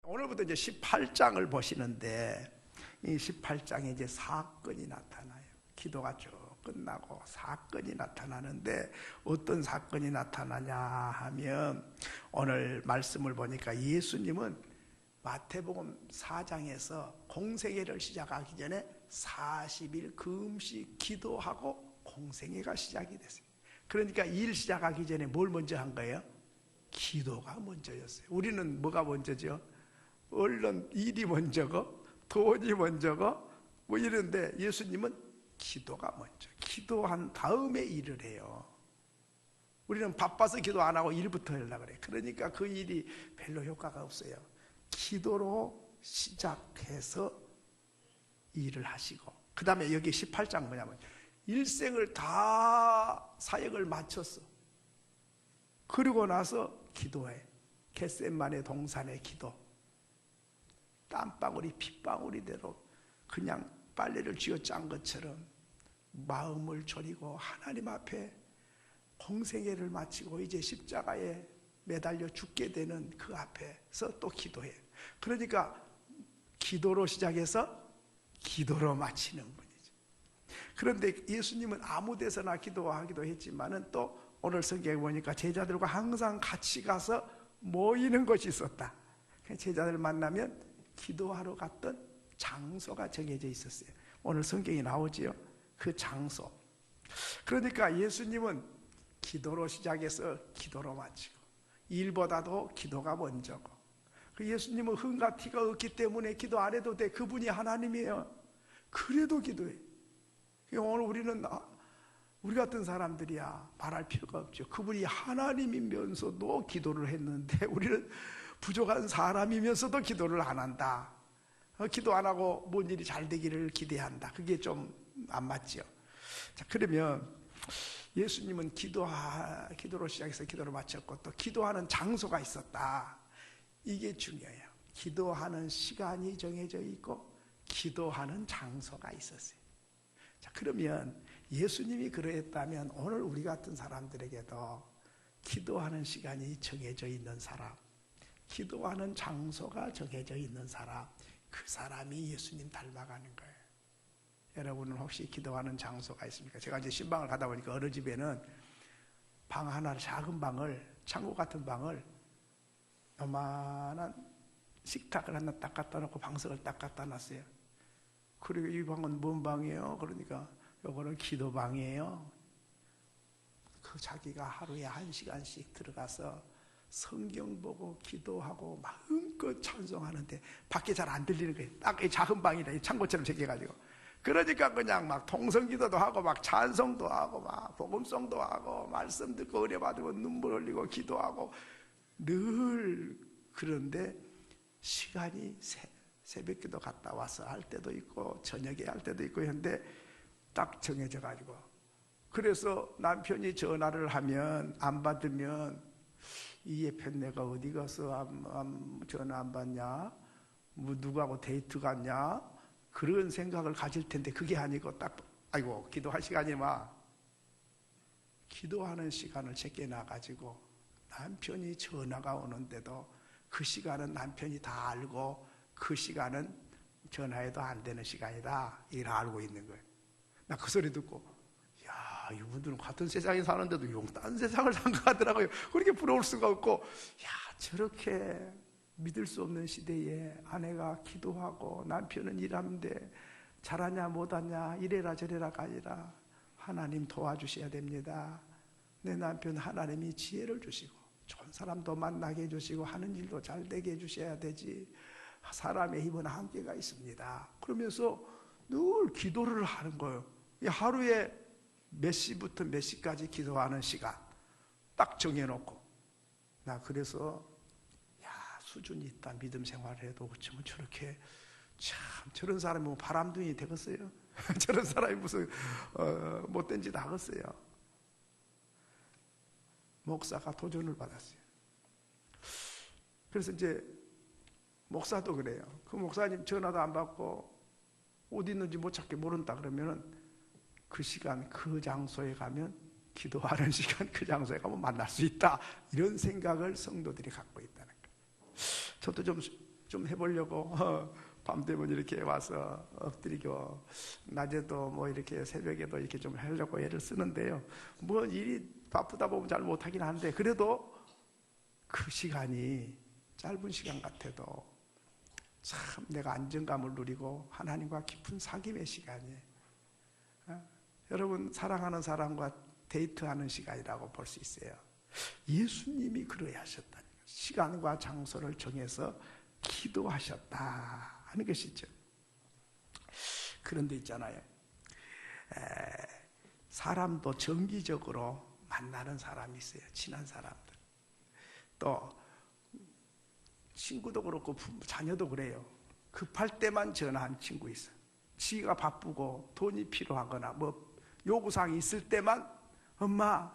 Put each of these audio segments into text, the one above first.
오늘부터 이제 18장을 보시는데 이 18장에 이제 사건이 나타나요. 기도가 쭉 끝나고 사건이 나타나는데 어떤 사건이 나타나냐 하면 오늘 말씀을 보니까 예수님은 마태복음 4장에서 공생애를 시작하기 전에 40일 금식 기도하고 공생애가 시작이 됐어요. 그러니까 일 시작하기 전에 뭘 먼저 한 거예요? 기도가 먼저였어요. 우리는 뭐가 먼저죠? 얼른 일이 먼저고 돈이 먼저고 뭐 이런데 예수님은 기도가 먼저. 기도한 다음에 일을 해요. 우리는 바빠서 기도 안 하고 일부터 하려고 그래요. 그러니까 그 일이 별로 효과가 없어요. 기도로 시작해서 일을 하시고, 그 다음에 여기 18장 뭐냐면 일생을 다 사역을 마쳤어. 그리고 나서 기도해. 겟세마네 동산의 기도. 땀방울이 핏방울이대로 그냥 빨래를 쥐어짠 것처럼 마음을 졸이고 하나님 앞에 공생애를 마치고 이제 십자가에 매달려 죽게 되는 그 앞에서 또 기도해. 그러니까 기도로 시작해서 기도로 마치는 분이죠. 그런데 예수님은 아무 데서나 기도하기도 했지만은 또 오늘 성경에 보니까 제자들과 항상 같이 가서 모이는 곳이 있었다. 제자들 만나면 기도하러 갔던 장소가 정해져 있었어요. 오늘 성경에 나오지요. 그 장소. 그러니까 예수님은 기도로 시작해서 기도로 마치고 일보다도 기도가 먼저고, 그 예수님은 흥과 티가 없기 때문에 기도 안 해도 돼. 그분이 하나님이에요. 그래도 기도해. 오늘 우리는 우리 같은 사람들이야 말할 필요가 없죠. 그분이 하나님이면서도 기도를 했는데 우리는 부족한 사람이면서도 기도를 안 한다. 기도 안 하고 뭔 일이 잘 되기를 기대한다. 그게 좀 안 맞죠. 자, 그러면 예수님은 기도로 시작해서 기도를 마쳤고 또 기도하는 장소가 있었다. 이게 중요해요. 기도하는 시간이 정해져 있고 기도하는 장소가 있었어요. 자, 그러면 예수님이 그러했다면 오늘 우리 같은 사람들에게도 기도하는 시간이 정해져 있는 사람, 기도하는 장소가 정해져 있는 사람, 그 사람이 예수님 닮아가는 거예요. 여러분은 혹시 기도하는 장소가 있습니까? 제가 이제 신방을 가다 보니까 어느 집에는 방 하나, 작은 방을, 창고 같은 방을 요만한 식탁을 하나 딱 갖다 놓고 방석을 딱 갖다 놨어요. 그리고 이 방은 뭔 방이에요? 그러니까 요거는 기도방이에요. 그 자기가 하루에 1시간씩 들어가서 성경 보고 기도하고 마음껏 찬송하는데 밖에 잘 안 들리는 거예요. 딱 이 작은 방이라 창고처럼 생겨가지고. 그러니까 그냥 막 통성기도도 하고 막 찬송도 하고 막 복음송도 하고 말씀 듣고 은혜 받으고 눈물 흘리고 기도하고 늘. 그런데 시간이 새벽기도 갔다 와서 할 때도 있고 저녁에 할 때도 있고 했는데 딱 정해져 가지고, 그래서 남편이 전화를 하면 안 받으면 이 예편 내가 어디 가서 전화 안 받냐, 뭐 누구하고 데이트 갔냐, 그런 생각을 가질 텐데 그게 아니고 딱 아이고 기도할 시간이 기도하는 시간을 제껴놔 가지고 남편이 전화가 오는데도 그 시간은 남편이 다 알고 그 시간은 전화해도 안 되는 시간이다, 이걸 알고 있는 거예요. 나 그 소리 듣고 야, 이분들은 같은 세상에 사는데도 용딴 세상을 산 것 같더라고요. 그렇게 부러울 수가 없고, 야, 저렇게 믿을 수 없는 시대에 아내가 기도하고 남편은 일하는데 잘하냐 못하냐 이래라 저래라가 아니라 하나님 도와주셔야 됩니다. 내 남편 하나님이 지혜를 주시고 좋은 사람도 만나게 해주시고 하는 일도 잘 되게 해주셔야 되지. 사람의 힘은 한계가 있습니다. 그러면서 늘 기도를 하는 거예요. 하루에 몇 시부터 몇 시까지 기도하는 시간 딱 정해놓고, 나 그래서 수준이 있다. 믿음 생활을 해도 어쩌면 저렇게 참 저런 사람이 뭐 바람둥이 되겠어요? 저런 사람이 무슨 못된 짓 하겠어요? 목사가 도전을 받았어요. 그래서 이제 목사도 그래요. 그 목사님 전화도 안 받고 어디 있는지 못 찾게 모른다 그러면은 그 시간 그 장소에 가면 기도하는 시간 그 장소에 가면 만날 수 있다, 이런 생각을 성도들이 갖고 있다는 거예요. 저도 좀 좀 해보려고 밤 되면 이렇게 와서 엎드리고 낮에도 뭐 이렇게 새벽에도 이렇게 좀 하려고 애를 쓰는데요. 뭐 일이 바쁘다 보면 잘 못하긴 한데 그래도 그 시간이 짧은 시간 같아도 참 내가 안정감을 누리고 하나님과 깊은 사귐의 시간이에요. 여러분 사랑하는 사람과 데이트하는 시간이라고 볼 수 있어요. 예수님이 그러야 하셨다는 거예요. 시간과 장소를 정해서 기도하셨다 하는 것이죠. 그런데 있잖아요, 사람도 정기적으로 만나는 사람이 있어요. 친한 사람들. 또 친구도 그렇고 자녀도 그래요. 급할 때만 전화한 친구 있어요. 지가 바쁘고 돈이 필요하거나 뭐 요구사항이 있을 때만 엄마,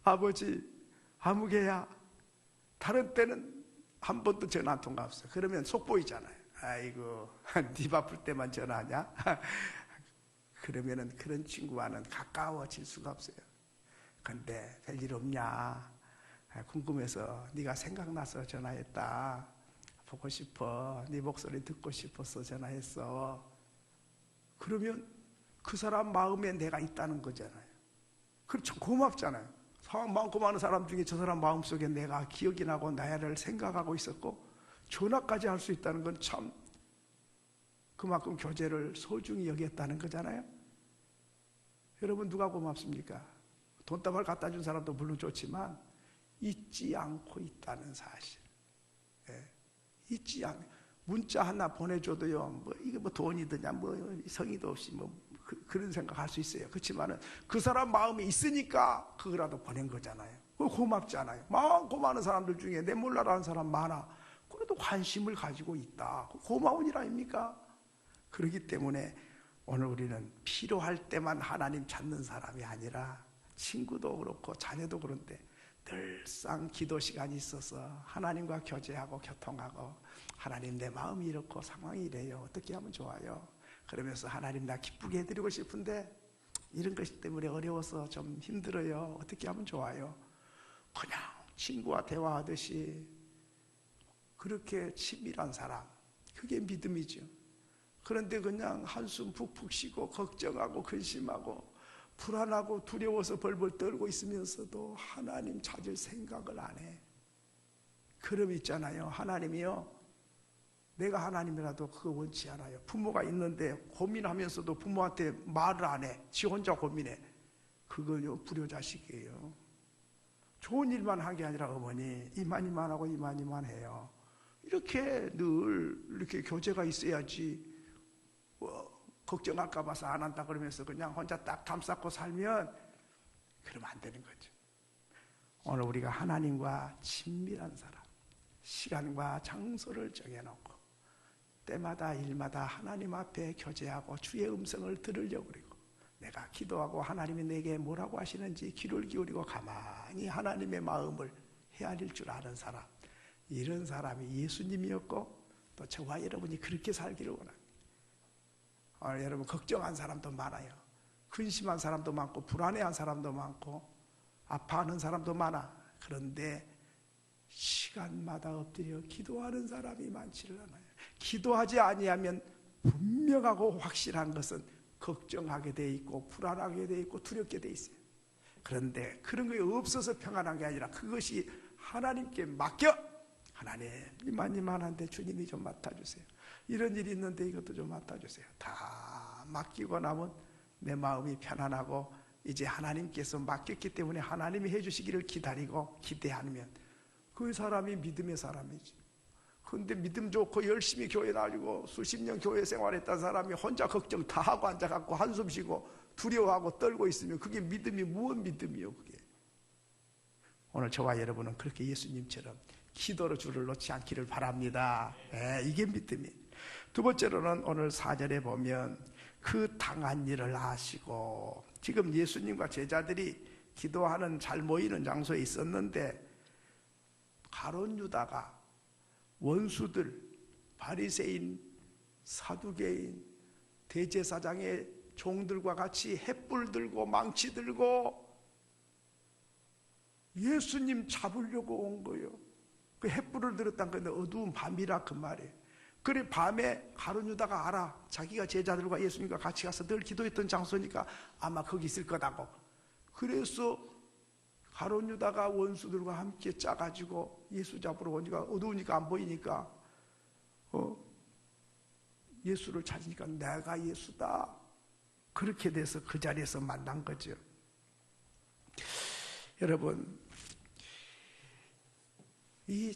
아버지, 아무개야. 다른 때는 한 번도 전화 한 통화 없어요. 그러면 속 보이잖아요. 아이고, 네 바쁠 때만 전화하냐? 그러면은 그런 친구와는 가까워질 수가 없어요. 근데 별일 없냐? 궁금해서 네가 생각나서 전화했다. 보고 싶어. 네 목소리 듣고 싶어서 전화했어. 그러면 그 사람 마음에 내가 있다는 거잖아요. 그렇죠. 고맙잖아요. 많고 많은 사람 중에 저 사람 마음속에 내가 기억이 나고 나를 생각하고 있었고 전화까지 할 수 있다는 건 참 그만큼 교제를 소중히 여겼다는 거잖아요. 여러분 누가 고맙습니까? 돈다발 갖다 준 사람도 물론 좋지만 잊지 않고 있다는 사실. 잊지 않고 문자 하나 보내줘도요. 뭐 이게 뭐 돈이 드냐, 뭐 성의도 없이 뭐 그런 생각할 수 있어요. 그렇지만은 그 사람 마음이 있으니까 그거라도 보낸 거잖아요. 그거 고맙잖아요. 많고 많은 사람들 중에 내 몰라라는 사람 많아. 그래도 관심을 가지고 있다. 고마운 일 아닙니까? 그렇기 때문에 오늘 우리는 필요할 때만 하나님 찾는 사람이 아니라 친구도 그렇고 자녀도 그런데 늘상 기도 시간이 있어서 하나님과 교제하고 교통하고 하나님 내 마음이 이렇고 상황이 이래요. 어떻게 하면 좋아요? 그러면서 하나님 나 기쁘게 해드리고 싶은데 이런 것 때문에 어려워서 좀 힘들어요. 어떻게 하면 좋아요? 그냥 친구와 대화하듯이 그렇게 친밀한 사람, 그게 믿음이죠. 그런데 그냥 한숨 푹푹 쉬고 걱정하고 근심하고 불안하고 두려워서 벌벌 떨고 있으면서도 하나님 찾을 생각을 안 해. 그럼 있잖아요. 하나님이요, 내가 하나님이라도 그거 원치 않아요. 부모가 있는데 고민하면서도 부모한테 말을 안 해. 지 혼자 고민해. 그거요 불효자식이에요. 좋은 일만 한 게 아니라 어머니 이만 하고 이만 해요. 이렇게 늘 이렇게 교제가 있어야지. 걱정할까 봐서 안 한다 그러면서 그냥 혼자 딱 감싸고 살면 그러면 안 되는 거죠. 오늘 우리가 하나님과 친밀한 사람, 시간과 장소를 정해놓고 때마다 일마다 하나님 앞에 교제하고 주의 음성을 들으려고 그러고 내가 기도하고 하나님이 내게 뭐라고 하시는지 귀를 기울이고 가만히 하나님의 마음을 헤아릴 줄 아는 사람, 이런 사람이 예수님이었고 또 저와 여러분이 그렇게 살기를 원합니다. 여러분 걱정한 사람도 많아요. 근심한 사람도 많고 불안해한 사람도 많고 아파하는 사람도 많아. 그런데 시간마다 엎드려 기도하는 사람이 많지를 않아요. 기도하지 아니하면 분명하고 확실한 것은 걱정하게 돼 있고 불안하게 돼 있고 두렵게 돼 있어요. 그런데 그런 게 없어서 평안한 게 아니라 그것이 하나님께 맡겨. 하나님 이만한데 주님이 좀 맡아주세요. 이런 일이 있는데 이것도 좀 맡아주세요. 다 맡기고 나면 내 마음이 편안하고 이제 하나님께서 맡겼기 때문에 하나님이 해주시기를 기다리고 기대하면 그 사람이 믿음의 사람이지. 그런데 믿음 좋고 열심히 교회 다니고 수십 년 교회 생활했던 사람이 혼자 걱정 다 하고 앉아갖고 한숨 쉬고 두려워하고 떨고 있으면 그게 믿음이 무슨 믿음이요 그게. 오늘 저와 여러분은 그렇게 예수님처럼 기도로 줄을 놓지 않기를 바랍니다. 이게 믿음이에요. 두 번째로는 오늘 4절에 보면 그 당한 일을 아시고, 지금 예수님과 제자들이 기도하는 잘 모이는 장소에 있었는데 가룟 유다가 원수들, 바리새인, 사두개인, 대제사장의 종들과 같이 횃불 들고 망치 들고 예수님 잡으려고 온 거예요. 그 횃불을 들었다는 건데 어두운 밤이라 그 말이에요. 그래 밤에 가룟 유다가 알아. 자기가 제자들과 예수님과 같이 가서 늘 기도했던 장소니까 아마 거기 있을 거다고. 그래서 가룟 유다가 원수들과 함께 짜가지고 예수 잡으러 오니까 어두우니까 안 보이니까 예수를 찾으니까 내가 예수다. 그렇게 돼서 그 자리에서 만난 거죠. 여러분, 이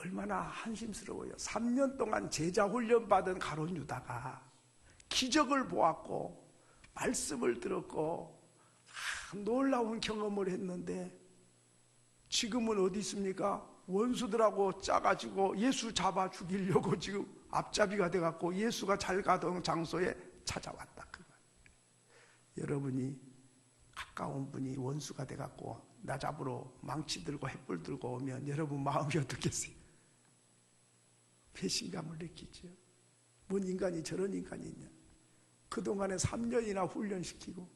얼마나 한심스러워요. 3년 동안 제자 훈련 받은 가룟 유다가 기적을 보았고 말씀을 들었고 놀라운 경험을 했는데 지금은 어디 있습니까? 원수들하고 짜가지고 예수 잡아 죽이려고 지금 앞잡이가 돼갖고 예수가 잘 가던 장소에 찾아왔다. 여러분이 가까운 분이 원수가 돼갖고 나 잡으러 망치 들고 횃불 들고 오면 여러분 마음이 어떻겠어요? 배신감을 느끼죠. 뭔 인간이 저런 인간이 있냐. 그동안에 3년이나 훈련시키고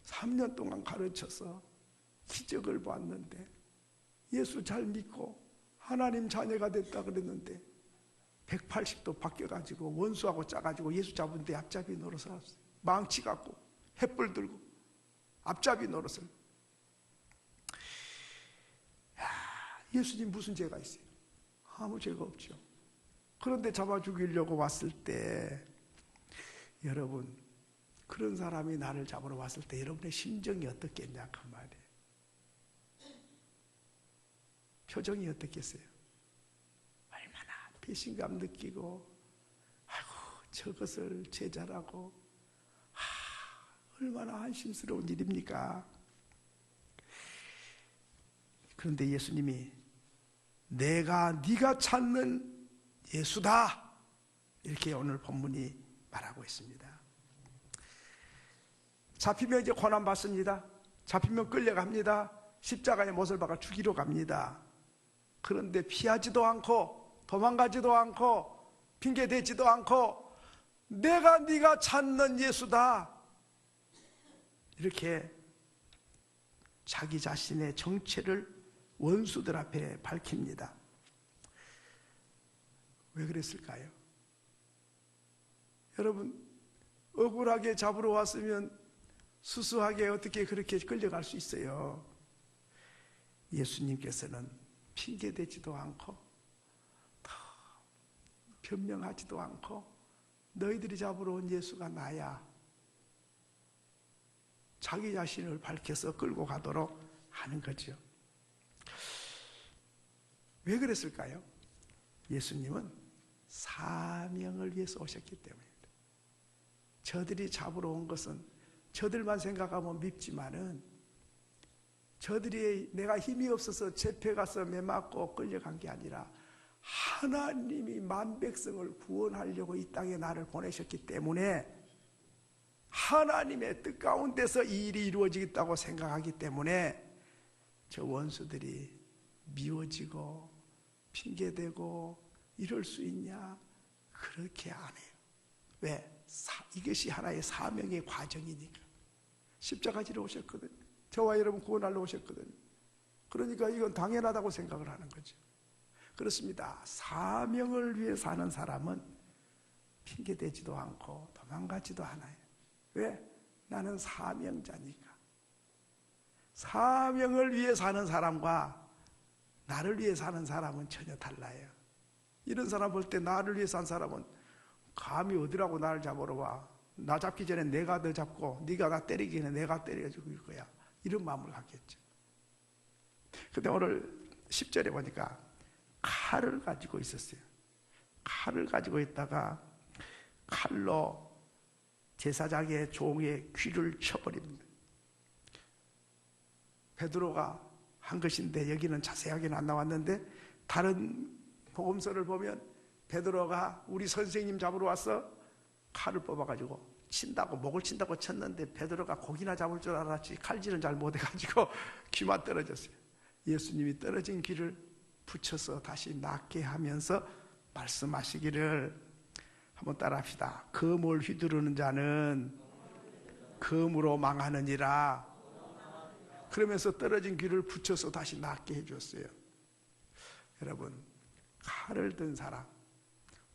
3년 동안 가르쳐서 기적을 봤는데 예수 잘 믿고 하나님 자녀가 됐다 그랬는데 180도 바뀌어가지고 원수하고 짜가지고 예수 잡은데 앞잡이 노릇을 망치 갖고 횃불 들고 앞잡이 노릇을. 예수님 무슨 죄가 있어요? 아무 죄가 없죠. 그런데 잡아 죽이려고 왔을 때 여러분 그런 사람이 나를 잡으러 왔을 때 여러분의 심정이 어떻겠냐 그 말이에요. 표정이 어떻겠어요? 얼마나 배신감 느끼고 아이고 저것을 제자라고 얼마나 한심스러운 일입니까? 그런데 예수님이 내가 네가 찾는 예수다 이렇게 오늘 본문이 말하고 있습니다. 잡히면 이제 고난받습니다. 잡히면 끌려갑니다. 십자가에 못을 박아 죽이러 갑니다. 그런데 피하지도 않고 도망가지도 않고 핑계대지도 않고 내가 네가 찾는 예수다 이렇게 자기 자신의 정체를 원수들 앞에 밝힙니다. 왜 그랬을까요? 여러분 억울하게 잡으러 왔으면 수수하게 어떻게 그렇게 끌려갈 수 있어요? 예수님께서는 핑계대지도 않고 변명하지도 않고 너희들이 잡으러 온 예수가 나야 자기 자신을 밝혀서 끌고 가도록 하는 거죠. 왜 그랬을까요? 예수님은 사명을 위해서 오셨기 때문입니다. 저들이 잡으러 온 것은 저들만 생각하면 밉지만은 저들이 내가 힘이 없어서 잡혀가서 매맞고 끌려간 게 아니라 하나님이 만백성을 구원하려고 이 땅에 나를 보내셨기 때문에 하나님의 뜻 가운데서 이 일이 이루어지겠다고 생각하기 때문에 저 원수들이 미워지고 핑계대고 이럴 수 있냐? 그렇게 안 해요. 왜? 이것이 하나의 사명의 과정이니까. 십자가 지러 오셨거든요. 저와 여러분 구원하러 오셨거든요. 그러니까 이건 당연하다고 생각을 하는 거죠. 그렇습니다. 사명을 위해 사는 사람은 핑계대지도 않고 도망가지도 않아요. 왜? 나는 사명자니까. 사명을 위해 사는 사람과 나를 위해 사는 사람은 전혀 달라요. 이런 사람 볼 때 나를 위해 산 사람은 감히 어디라고 나를 잡으러 와. 나 잡기 전에 내가 너 잡고 네가 나 때리기 전에 내가 때려 죽일 거야. 이런 마음을 갖겠죠. 근데 오늘 10절에 보니까 칼을 가지고 있었어요. 칼을 가지고 있다가 칼로 제사장의 종의 귀를 쳐버립니다. 베드로가 한 것인데 여기는 자세하게는 안 나왔는데 다른 복음서를 보면 베드로가 우리 선생님 잡으러 와서 칼을 뽑아가지고 친다고 목을 친다고 쳤는데 베드로가 고기나 잡을 줄 알았지 칼질은 잘 못해가지고 귀만 떨어졌어요. 예수님이 떨어진 귀를 붙여서 다시 낫게 하면서 말씀하시기를 한번 따라합시다. 검을 휘두르는 자는 검으로 망하느니라. 그러면서 떨어진 귀를 붙여서 다시 낫게 해줬어요. 여러분, 칼을 든 사람,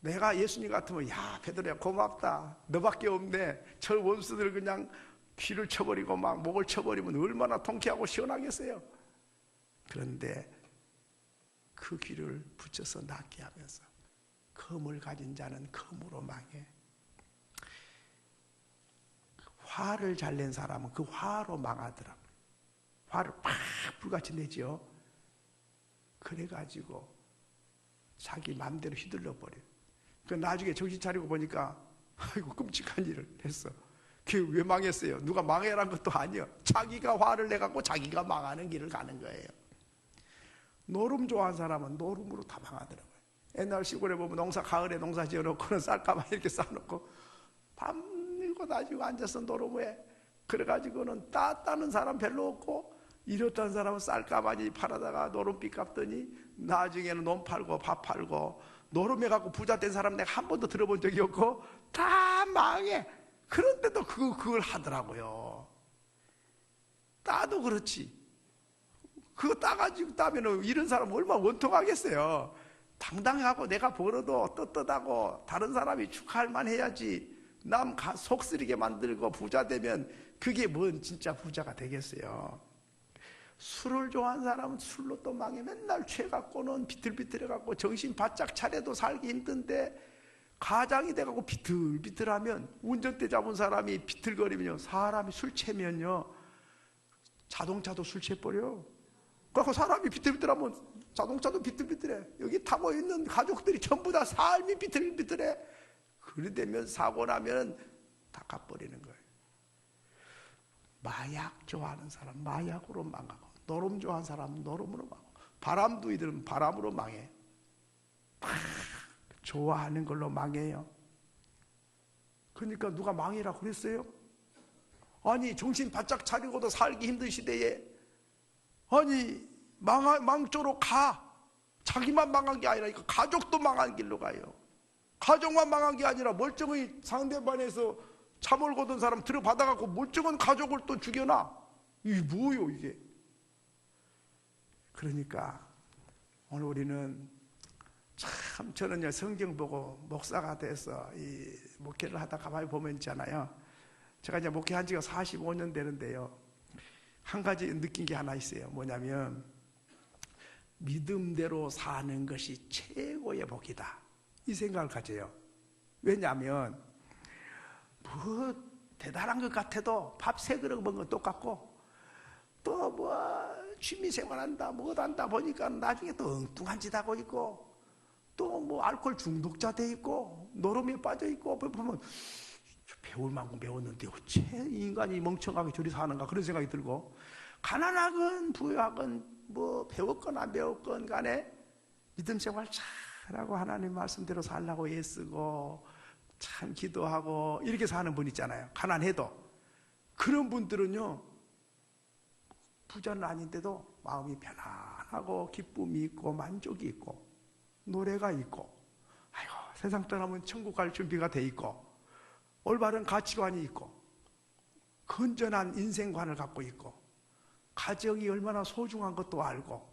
내가 예수님 같으면 야 베드로야 고맙다, 너밖에 없네, 저 원수들 그냥 귀를 쳐버리고 막 목을 쳐버리면 얼마나 통쾌하고 시원하겠어요. 그런데 그 귀를 붙여서 낫게 하면서 검을 가진 자는 검으로 망해. 화를 잘 낸 사람은 그 화로 망하더라. 화를 팍 불같이 내죠. 그래가지고 자기 마음대로 휘둘러 버려. 그 나중에 정신 차리고 보니까 아이고 끔찍한 일을 했어. 그게 왜 망했어요? 누가 망해란 것도 아니야. 자기가 화를 내갖고 자기가 망하는 길을 가는 거예요. 노름 좋아하는 사람은 노름으로 다 망하더라고요. 옛날 시골에 보면 농사, 가을에 농사 지어놓고는 쌀가마니 이렇게 쌓아놓고 밤일고 다지고 앉아서 노름에, 그래가지고는 따는 사람 별로 없고 이렇다는 사람은 쌀가마니 팔아다가 노름빚 갚더니 나중에는 논 팔고 밥 팔고 노름해 갖고 부자 된 사람 내가 한 번도 들어본 적이 없고 다 망해. 그런데도 그걸 하더라고요. 따도 그렇지. 그거 따면 이런 사람 얼마나 원통하겠어요. 당당하고 내가 벌어도 떳떳하고 다른 사람이 축하할 만 해야지, 남 속 쓰리게 만들고 부자 되면 그게 뭔 진짜 부자가 되겠어요. 술을 좋아하는 사람은 술로 또 망해. 맨날 취해갖고는 비틀비틀해갖고 정신 바짝 차려도 살기 힘든데 가장이 돼갖고 비틀비틀하면, 운전대 잡은 사람이 비틀거리면요, 사람이 술 취하면요 자동차도 술 취해버려. 그래서 사람이 비틀비틀하면 자동차도 비틀비틀해. 여기 타고 있는 가족들이 전부 다 삶이 비틀비틀해. 그래 되면 사고 나면 다 가버리는 거예요. 마약 좋아하는 사람 마약으로 망하고, 노름 좋아하는 사람은 노름으로 망하고, 바람도 이들은 바람으로 망해. 좋아하는 걸로 망해요. 그러니까 누가 망이라고 그랬어요? 아니 정신 바짝 차리고도 살기 힘든 시대에 아니 망조로 가. 자기만 망한 게 아니라 가족도 망한 길로 가요. 가족만 망한 게 아니라 멀쩡히 상대방에서 차 몰고 든 사람 들어받아갖고 멀쩡한 가족을 또 죽여놔. 이게 뭐요 이게. 그러니까 오늘 우리는 참, 저는요 성경 보고 목사가 돼서 이 목회를 하다 가만히 보면 있잖아요. 제가 이제 목회한 지가 45년 되는데요, 한 가지 느낀 게 하나 있어요. 뭐냐면 믿음대로 사는 것이 최고의 복이다, 이 생각을 가져요. 왜냐하면 뭐 대단한 것 같아도 밥 3그릇 먹은 건 똑같고, 또 뭐 취미생활한다 뭐도 한다 보니까 나중에 또 엉뚱한 짓 하고 있고, 또 뭐 알코올 중독자 돼 있고 노름에 빠져 있고, 보면 배울 만큼 배웠는데 어째 인간이 멍청하게 저리 사는가, 그런 생각이 들고, 가난하건 부유하건 뭐 배웠건 안 배웠건 간에 믿음 생활 잘하고 하나님 말씀대로 살라고 애쓰고 참 기도하고 이렇게 사는 분 있잖아요. 가난해도. 그런 분들은요 부자는 아닌데도 마음이 편안하고 기쁨이 있고 만족이 있고 노래가 있고, 아이고 세상 떠나면 천국 갈 준비가 돼 있고, 올바른 가치관이 있고, 건전한 인생관을 갖고 있고, 가정이 얼마나 소중한 것도 알고,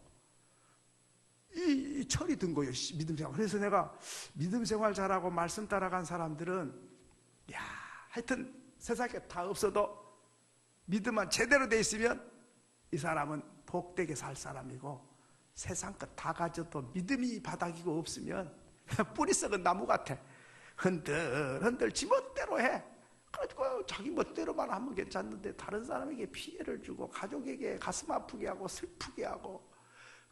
이 철이 든 거예요, 믿음 생활. 그래서 내가 믿음 생활 잘하고 말씀 따라간 사람들은, 야, 하여튼 세상에 다 없어도 믿음만 제대로 돼 있으면 이 사람은 복되게 살 사람이고, 세상 것 다 가져도 믿음이 바닥이고 없으면 뿌리 썩은 나무 같아. 흔들 지멋대로 해. 그래가지고 자기 멋대로만 하면 괜찮은데 다른 사람에게 피해를 주고 가족에게 가슴 아프게 하고 슬프게 하고,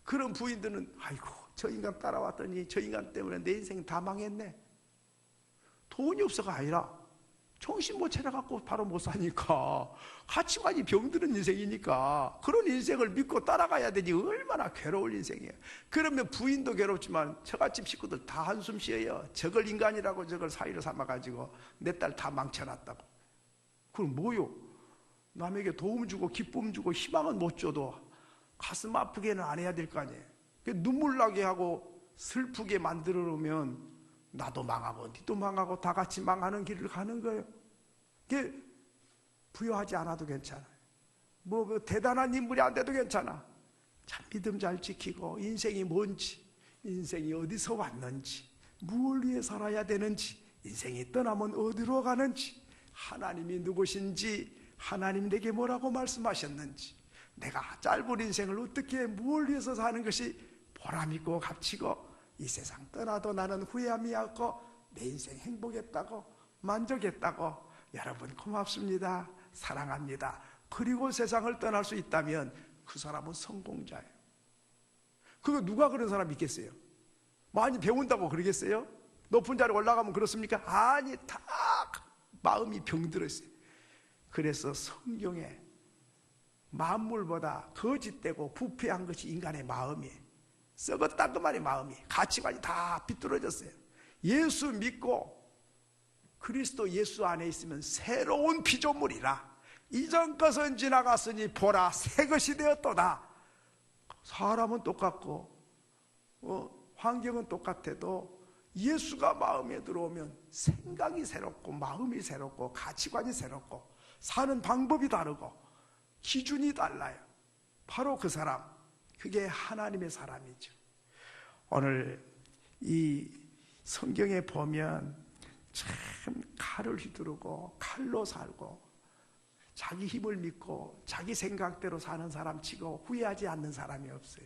그런 부인들은 아이고 저 인간 따라왔더니 저 인간 때문에 내 인생 다 망했네. 돈이 없어가 아니라 정신 못 차려갖고 바로 못 사니까, 가치관이 병드는 인생이니까 그런 인생을 믿고 따라가야 되니 얼마나 괴로울 인생이에요. 그러면 부인도 괴롭지만 처갓집 식구들 다 한숨 쉬어요. 저걸 인간이라고 저걸 사위로 삼아가지고 내 딸 다 망쳐놨다고. 그럼 뭐요? 남에게 도움 주고 기쁨 주고 희망은 못 줘도 가슴 아프게는 안 해야 될 거 아니에요. 눈물 나게 하고 슬프게 만들어 놓으면 나도 망하고 니도 망하고 다 같이 망하는 길을 가는 거예요. 그게 부여하지 않아도 괜찮아요. 뭐 대단한 인물이 안 돼도 괜찮아. 참 믿음 잘 지키고 인생이 뭔지, 인생이 어디서 왔는지, 무엇을 위해 살아야 되는지, 인생이 떠나면 어디로 가는지, 하나님이 누구신지, 하나님 내게 뭐라고 말씀하셨는지, 내가 짧은 인생을 어떻게 무엇을 위해서 사는 것이 보람있고 값지고 이 세상 떠나도 나는 후회함이 없고 내 인생 행복했다고 만족했다고, 여러분 고맙습니다. 사랑합니다. 그리고 세상을 떠날 수 있다면 그 사람은 성공자예요. 그거 누가 그런 사람 있겠어요? 많이 배운다고 그러겠어요? 높은 자리에 올라가면 그렇습니까? 아니, 다 마음이 병들었어요. 그래서 성경에 만물보다 거짓되고 부패한 것이 인간의 마음이에요. 썩었다 그 말이 마음이. 가치관이 다 비뚤어졌어요. 예수 믿고 그리스도 예수 안에 있으면 새로운 피조물이라. 이전 것은 지나갔으니 보라 새 것이 되었도다. 사람은 똑같고 환경은 똑같아도 예수가 마음에 들어오면 생각이 새롭고 마음이 새롭고 가치관이 새롭고 사는 방법이 다르고 기준이 달라요. 바로 그 사람, 그게 하나님의 사람이죠. 오늘 이 성경에 보면 참 칼을 휘두르고 칼로 살고 자기 힘을 믿고 자기 생각대로 사는 사람 치고 후회하지 않는 사람이 없어요.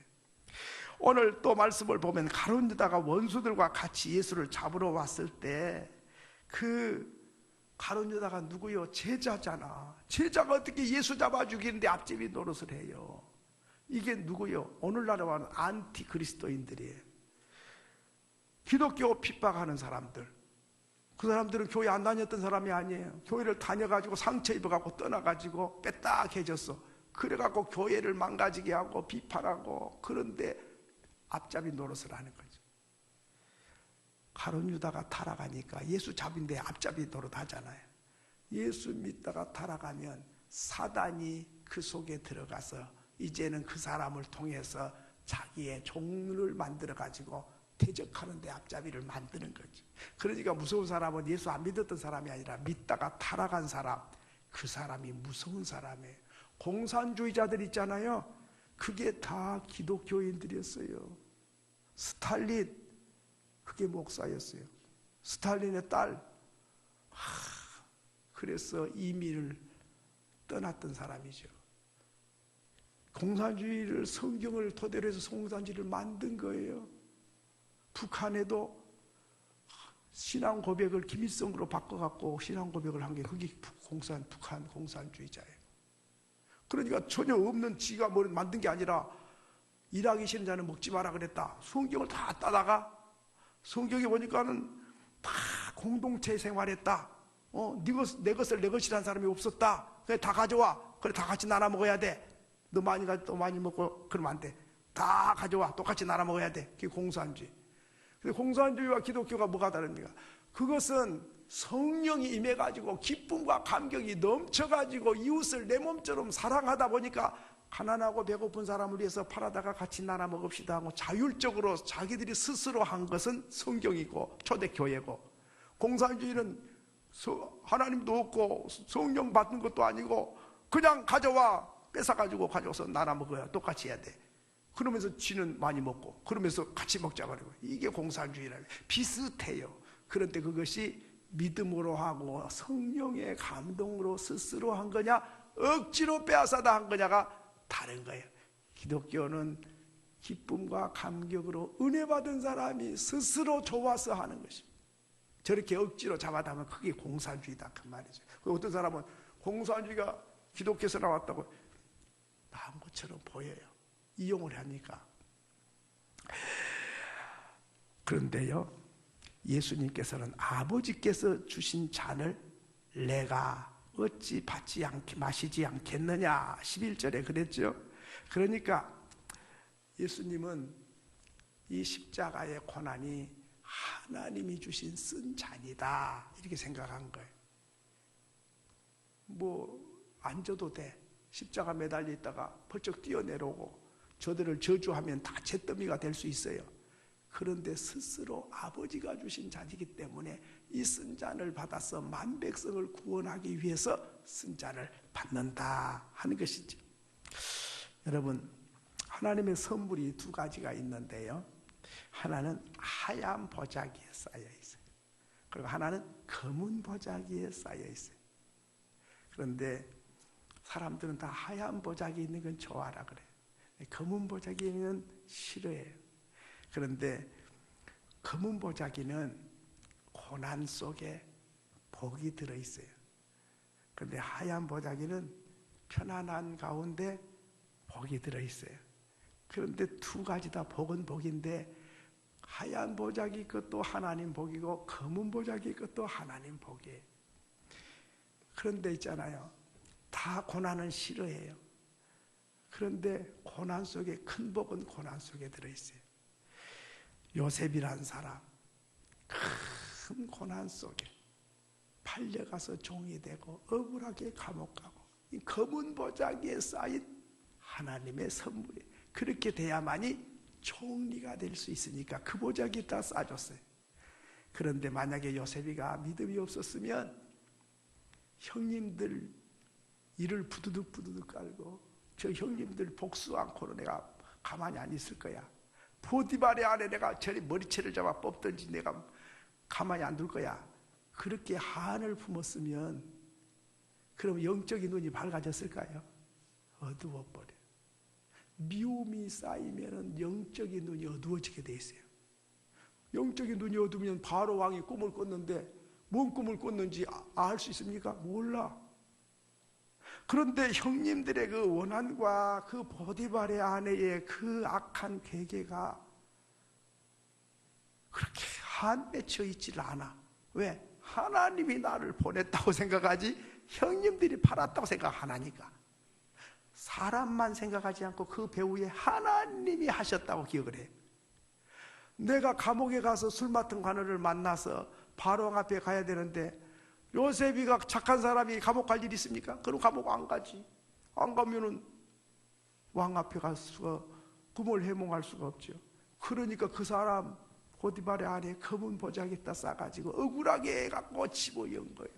오늘 또 말씀을 보면 가룟 유다가 원수들과 같이 예수를 잡으러 왔을 때 그 가룟 유다가 누구요? 제자잖아. 제자가 어떻게 예수 잡아 죽이는데 앞제비 노릇을 해요? 이게 누구요? 오늘날에 와는 안티 그리스도인들이에요. 기독교 핍박하는 사람들. 그 사람들은 교회 안 다녔던 사람이 아니에요. 교회를 다녀가지고 상처 입어갖고 떠나가지고 빼딱해졌어. 그래갖고 교회를 망가지게 하고 비판하고, 그런데 앞잡이 노릇을 하는 거죠. 가룟 유다가 타락하니까 예수 잡인데 앞잡이 노릇 하잖아요. 예수 믿다가 타락하면 사단이 그 속에 들어가서 이제는 그 사람을 통해서 자기의 종을 만들어가지고 대적하는데 앞잡이를 만드는 거죠. 그러니까 무서운 사람은 예수 안 믿었던 사람이 아니라 믿다가 타락한 사람, 그 사람이 무서운 사람이에요. 공산주의자들 있잖아요. 그게 다 기독교인들이었어요. 스탈린, 그게 목사였어요. 스탈린의 딸, 그래서 이민을 떠났던 사람이죠. 공산주의를, 성경을 토대로 해서 공산주의를 만든 거예요. 북한에도 신앙 고백을 김일성으로 바꿔갖고 신앙 고백을 한 게 그게 북한 공산주의자예요. 그러니까 전혀 없는 지가 뭘 만든 게 아니라 일하기 싫은 자는 먹지 마라 그랬다. 성경을 다 따다가 성경에 보니까는 다 공동체 생활했다. 내 것을 내 것이라는 사람이 없었다. 그래 다 가져와. 그래 다 같이 나눠 먹어야 돼. 너 많이 가지고 또 많이 먹고 그러면 안 돼. 다 가져와. 똑같이 나눠 먹어야 돼. 그게 공산주의. 근데 공산주의와 기독교가 뭐가 다릅니까? 그것은 성령이 임해가지고 기쁨과 감격이 넘쳐가지고 이웃을 내 몸처럼 사랑하다 보니까 가난하고 배고픈 사람을 위해서 팔아다가 같이 나눠 먹읍시다 하고 자율적으로 자기들이 스스로 한 것은 성경이고 초대교회고, 공산주의는 하나님도 없고 성령 받는 것도 아니고 그냥 가져와, 뺏어가지고 가져와서 나눠 먹어야 똑같이 해야 돼. 그러면서 지는 많이 먹고 그러면서 같이 먹자 그러고, 이게 공산주의라고. 비슷해요. 그런데 그것이 믿음으로 하고 성령의 감동으로 스스로 한 거냐 억지로 빼앗아다 한 거냐가 다른 거예요. 기독교는 기쁨과 감격으로 은혜 받은 사람이 스스로 좋아서 하는 것입니다. 저렇게 억지로 잡아다 하면 그게 공산주의다 그 말이죠. 어떤 사람은 공산주의가 기독교에서 나왔다고 나은 것처럼 보여요. 이용을 하니까. 그런데요, 예수님께서는 아버지께서 주신 잔을 내가 어찌 받지 않게 마시지 않겠느냐 11절에 그랬죠. 그러니까 예수님은 이 십자가의 고난이 하나님이 주신 쓴 잔이다 이렇게 생각한 거예요. 뭐 안 져도 돼. 십자가 매달려 있다가 벌쩍 뛰어내려오고 저들을 저주하면 다 잿더미가 될 수 있어요. 그런데 스스로 아버지가 주신 잔이기 때문에 이 쓴 잔을 받아서 만백성을 구원하기 위해서 쓴 잔을 받는다 하는 것이죠. 여러분, 하나님의 선물이 두 가지가 있는데요, 하나는 하얀 보자기에 쌓여 있어요. 그리고 하나는 검은 보자기에 쌓여 있어요. 그런데 사람들은 다 하얀 보자기 있는 건 좋아라 그래. 검은 보자기는 싫어해요. 그런데 검은 보자기는 고난 속에 복이 들어있어요. 그런데 하얀 보자기는 편안한 가운데 복이 들어있어요. 그런데 두 가지 다 복은 복인데 하얀 보자기 것도 하나님 복이고 검은 보자기 것도 하나님 복이에요. 그런데 있잖아요. 다 고난은 싫어해요. 그런데 고난 속에 큰 복은 고난 속에 들어있어요. 요셉이란 사람 큰 고난 속에 팔려가서 종이 되고 억울하게 감옥 가고 이 검은 보자기에 쌓인 하나님의 선물이 그렇게 돼야만이 총리가 될 수 있으니까 그 보자기 다 싸줬어요. 그런데 만약에 요셉이가 믿음이 없었으면 형님들 이를 부두둑 깔고 저 형님들 복수 않고는 내가 가만히 안 있을 거야. 보디발의 안에 내가 저리 머리채를 잡아 뽑든지 내가 가만히 안 둘 거야. 그렇게 한을 품었으면 그럼 영적인 눈이 밝아졌을까요? 어두워버려. 미움이 쌓이면 영적인 눈이 어두워지게 돼 있어요. 영적인 눈이 어두우면 바로 왕이 꿈을 꿨는데 뭔 꿈을 꿨는지 알 수 있습니까? 몰라. 그런데 형님들의 그 원한과 그 보디발의 아내의 그 악한 괴계가 그렇게 한 맺혀 있질 않아. 왜? 하나님이 나를 보냈다고 생각하지 형님들이 팔았다고 생각하나니까. 사람만 생각하지 않고 그 배후에 하나님이 하셨다고 기억을 해. 내가 감옥에 가서 술 맡은 관원을 만나서 바로왕 앞에 가야 되는데 요셉이가 착한 사람이 감옥 갈 일이 있습니까? 그럼 감옥 안 가지. 안 가면은 왕 앞에 가서 꿈을 해몽할 수가 없죠. 그러니까 그 사람 보디발의 안에 검은 보자기에다 싸가지고 억울하게 해갖고 집어연 거예요.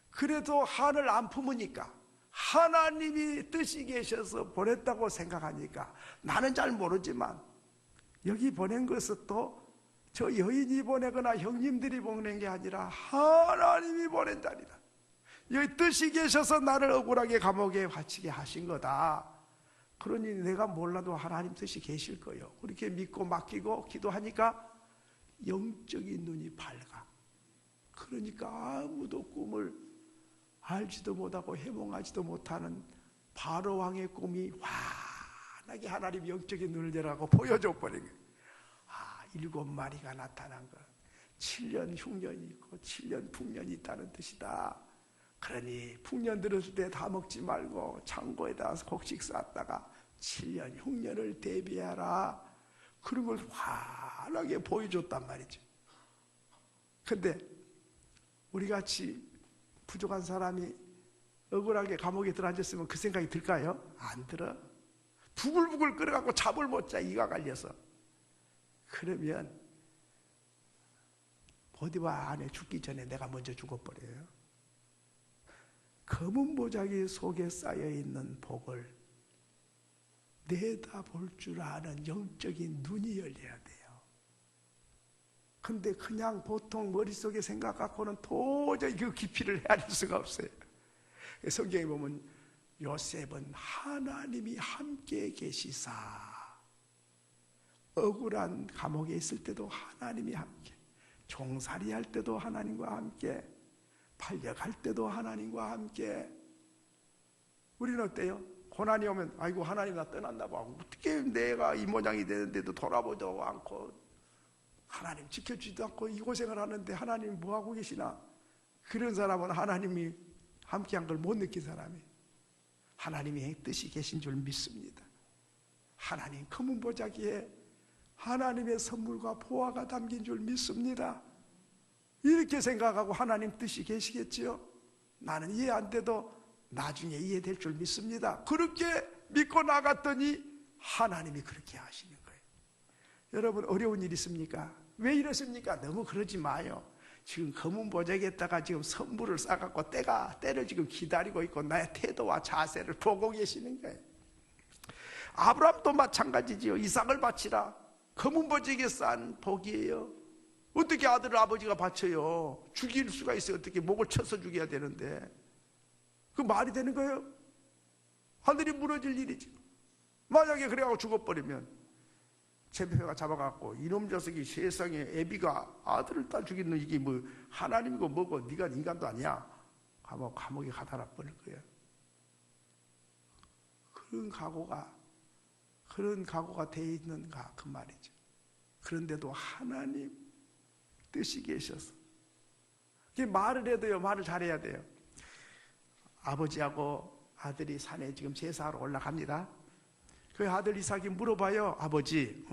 그래도 한을 안 품으니까 하나님이 뜻이 계셔서 보냈다고 생각하니까 나는 잘 모르지만 여기 보낸 것은 또 저 여인이 보내거나 형님들이 보낸 게 아니라 하나님이 보낸다니라. 여기 뜻이 계셔서 나를 억울하게 감옥에 갇히게 하신 거다. 그러니 내가 몰라도 하나님 뜻이 계실 거예요. 그렇게 믿고 맡기고 기도하니까 영적인 눈이 밝아. 그러니까 아무도 꿈을 알지도 못하고 해몽하지도 못하는 바로왕의 꿈이 환하게 하나님 영적인 눈을 열라고 보여줘 버린 거예요. 7마리가 나타난 것 7년 흉년이 있고 7년 풍년이 있다는 뜻이다. 그러니 풍년 들었을 때 다 먹지 말고 창고에다 곡식 쌓았다가 7년 흉년을 대비하라. 그런 걸 환하게 보여줬단 말이죠. 근데 우리같이 부족한 사람이 억울하게 감옥에 들어앉았으면 그 생각이 들까요? 안 들어. 부글부글 끓여갖고 잠을 못 자. 이가 갈려서. 그러면 보디발 안에 죽기 전에 내가 먼저 죽어버려요. 검은 보자기 속에 쌓여있는 복을 내다볼 줄 아는 영적인 눈이 열려야 돼요. 근데 그냥 보통 머릿속에 생각 갖고는 도저히 그 깊이를 헤아릴 수가 없어요. 성경에 보면 요셉은 하나님이 함께 계시사 억울한 감옥에 있을 때도 하나님이 함께, 종살이 할 때도 하나님과 함께, 팔려갈 때도 하나님과 함께. 우리는 어때요? 고난이 오면 아이고 하나님 나 떠난다고 하고 어떻게 내가 이 모양이 되는데도 돌아보지도 않고 하나님 지켜주지도 않고 이 고생을 하는데 하나님 뭐하고 계시나? 그런 사람은 하나님이 함께한 걸 못 느낀 사람이 하나님의 뜻이 계신 줄 믿습니다. 하나님 검은 보자기에 하나님의 선물과 보화가 담긴 줄 믿습니다. 이렇게 생각하고 하나님 뜻이 계시겠지요? 나는 이해 안 돼도 나중에 이해될 줄 믿습니다. 그렇게 믿고 나갔더니 하나님이 그렇게 하시는 거예요. 여러분 어려운 일 있습니까? 왜 이러십니까? 너무 그러지 마요. 지금 검은 보자기에다가 지금 선물을 싸갖고 때를 지금 기다리고 있고 나의 태도와 자세를 보고 계시는 거예요. 아브라함도 마찬가지지요. 이삭을 바치라. 검은 보직에 싼 복이에요. 어떻게 아들을 아버지가 바쳐요? 죽일 수가 있어요. 어떻게 목을 쳐서 죽여야 되는데. 그 말이 되는 거예요? 하늘이 무너질 일이지. 만약에 그래가지고 죽어버리면 제표가 잡아갖고 이놈 녀석이 세상에 애비가 아들을 딸 죽이는 이게 뭐 하나님이고 뭐고 네가 인간도 아니야 하고 감옥에 가다 놔버릴 거예요. 그런 각오가 돼 있는가 그 말이죠. 그런데도 하나님 뜻이 계셔서 말을 해도요, 말을 잘해야 돼요. 아버지하고 아들이 산에 지금 제사하러 올라갑니다. 그 아들 이삭이 물어봐요. 아버지,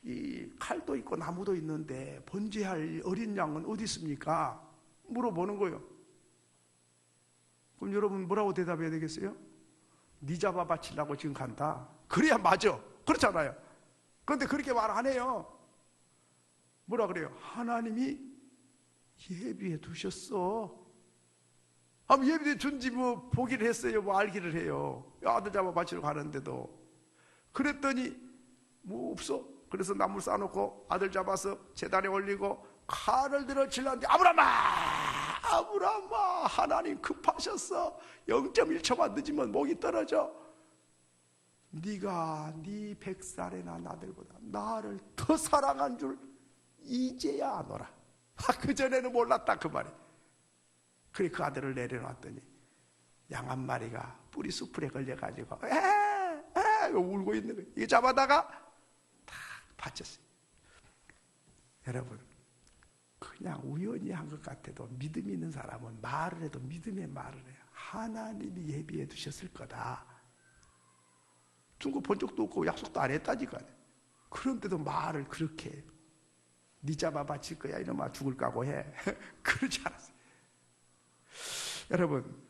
이 칼도 있고 나무도 있는데 번제할 어린 양은 어디 있습니까? 물어보는 거예요. 그럼 여러분 뭐라고 대답해야 되겠어요? 네 잡아 바치려고 지금 간다. 그래야 맞아. 그렇잖아요. 그런데 그렇게 말 안 해요. 뭐라 그래요? 하나님이 예비해 두셨어. 예비해 준지 뭐 보기를 했어요, 뭐 알기를 해요. 아들 잡아 바치러 가는데도. 그랬더니 뭐 없어. 그래서 나무 쌓아놓고 아들 잡아서 제단에 올리고 칼을 들어 칠라는데 아브라함아, 하나님 급하셨어. 0.1초만 늦으면 목이 떨어져. 네가 네 100살의 난 아들보다 나를 더 사랑한 줄 이제야 아노라. 그전에는 몰랐다 그 말이. 그래 그 아들을 내려놨더니 양 한 마리가 뿌리 숲에 걸려가지고 울고 있는 거예요. 이거 잡아다가 다 바쳤어요. 여러분, 그냥 우연히 한 것 같아도 믿음 있는 사람은 말을 해도 믿음의 말을 해요. 하나님이 예비해 두셨을 거다. 중고 본 적도 없고 약속도 안 했다니까요. 그런데도 말을 그렇게 해요. 네 잡아 바칠 거야 이놈아, 죽을 각오해. 그러지 않았어요. 여러분,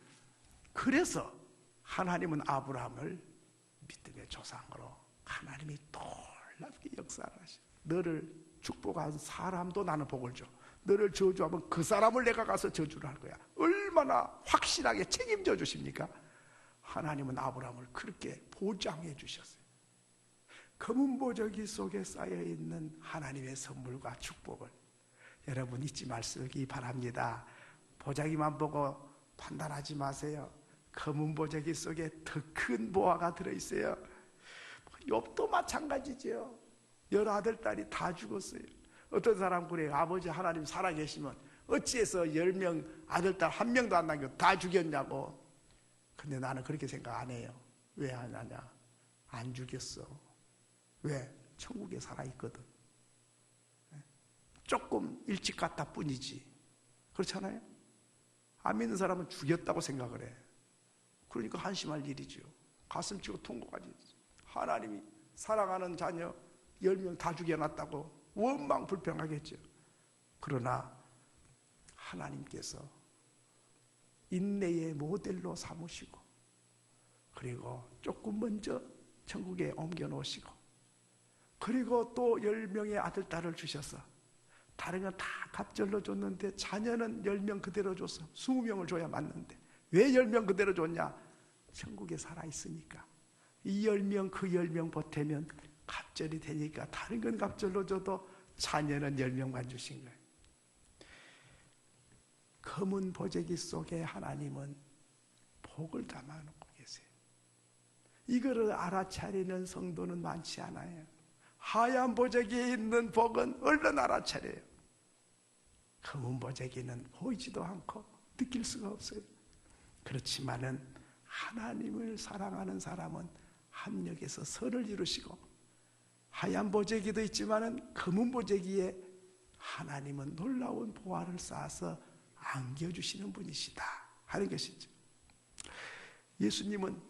그래서 하나님은 아브라함을 믿음의 조상으로 하나님이 놀랍게 역사를 하셔. 너를 축복한 사람도 나는 복을 줘. 너를 저주하면 그 사람을 내가 가서 저주를 할 거야. 얼마나 확실하게 책임져 주십니까? 하나님은 아브라함을 그렇게 보장해 주셨어요. 검은 보자기 속에 쌓여있는 하나님의 선물과 축복을 여러분 잊지 말기 바랍니다. 보자기만 보고 판단하지 마세요. 검은 보자기 속에 더 큰 보화가 들어있어요. 욥도 마찬가지죠. 10아들 딸이 다 죽었어요. 어떤 사람 그래요. 아버지 하나님 살아계시면 어찌해서 10명 아들 딸 1명도 안 남겨 다 죽였냐고. 근데 나는 그렇게 생각 안 해요. 왜 안 하냐? 안 죽였어. 왜? 천국에 살아있거든. 조금 일찍 갔다 뿐이지. 그렇잖아요? 안 믿는 사람은 죽였다고 생각을 해. 그러니까 한심할 일이죠. 가슴 치고 통곡하지. 하나님이 사랑하는 자녀 10명 다 죽여놨다고 원망 불평하겠죠. 그러나 하나님께서 인내의 모델로 삼으시고 그리고 조금 먼저 천국에 옮겨 놓으시고 그리고 또 10명의 아들 딸을 주셔서 다른 건 다 갑절로 줬는데 자녀는 10명 그대로 줬어. 20명을 줘야 맞는데 왜 10명 그대로 줬냐? 천국에 살아있으니까 이 10명 그 10명 보태면 갑절이 되니까 다른 건 갑절로 줘도 자녀는 10명만 주신 거예요. 검은 보재기 속에 하나님은 복을 담아놓고 계세요. 이거를 알아차리는 성도는 많지 않아요. 하얀 보재기에 있는 복은 얼른 알아차려요. 검은 보재기는 보이지도 않고 느낄 수가 없어요. 그렇지만은 하나님을 사랑하는 사람은 합력해서 선을 이루시고 하얀 보재기도 있지만은 검은 보재기에 하나님은 놀라운 보화를 쌓아서 안겨주시는 분이시다 하는 것이죠. 예수님은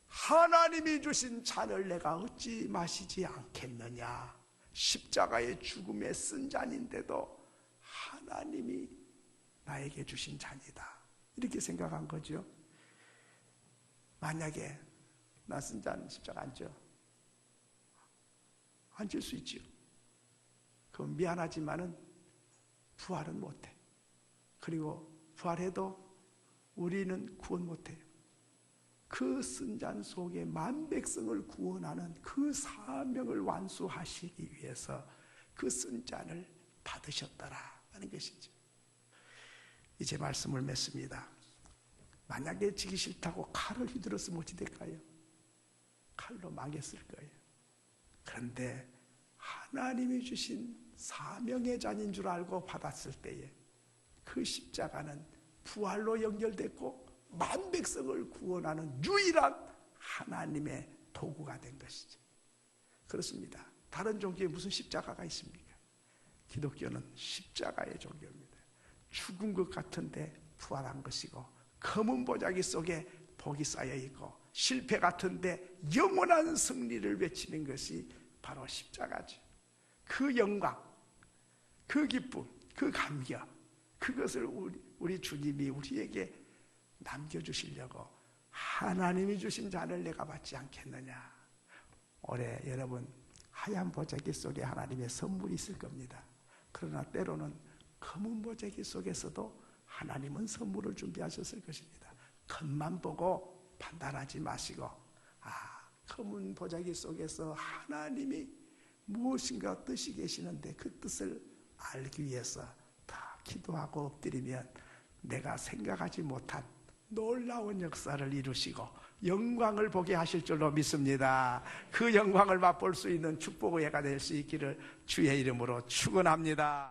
하나님이 주신 잔을 내가 어찌 마시지 않겠느냐. 십자가의 죽음에 쓴 잔인데도 하나님이 나에게 주신 잔이다. 이렇게 생각한 거죠. 만약에 나 쓴 잔 십자가 안 져. 안 질 수 있죠. 그럼 미안하지만은 부활은 못해. 그리고 부활해도 우리는 구원 못해요. 그 쓴잔 속에 만백성을 구원하는 그 사명을 완수하시기 위해서 그 쓴잔을 받으셨더라 하는 것이죠. 이제 말씀을 맺습니다. 만약에 지기 싫다고 칼을 휘둘렀으면 어찌 될까요? 칼로 망했을 거예요. 그런데 하나님이 주신 사명의 잔인 줄 알고 받았을 때에 그 십자가는 부활로 연결됐고 만백성을 구원하는 유일한 하나님의 도구가 된 것이죠. 그렇습니다. 다른 종교에 무슨 십자가가 있습니까? 기독교는 십자가의 종교입니다. 죽은 것 같은데 부활한 것이고, 검은 보자기 속에 복이 쌓여 있고, 실패 같은데 영원한 승리를 외치는 것이 바로 십자가죠. 그 영광, 그 기쁨, 그 감격, 그것을 우리 주님이 우리에게 남겨주시려고 하나님이 주신 잔을 내가 받지 않겠느냐. 올해 여러분 하얀 보자기 속에 하나님의 선물이 있을 겁니다. 그러나 때로는 검은 보자기 속에서도 하나님은 선물을 준비하셨을 것입니다. 겉만 보고 판단하지 마시고, 검은 보자기 속에서 하나님이 무엇인가 뜻이 계시는데 그 뜻을 알기 위해서 다 기도하고 엎드리면 내가 생각하지 못한 놀라운 역사를 이루시고 영광을 보게 하실 줄로 믿습니다. 그 영광을 맛볼 수 있는 축복의 해가 될 수 있기를 주의 이름으로 축원합니다.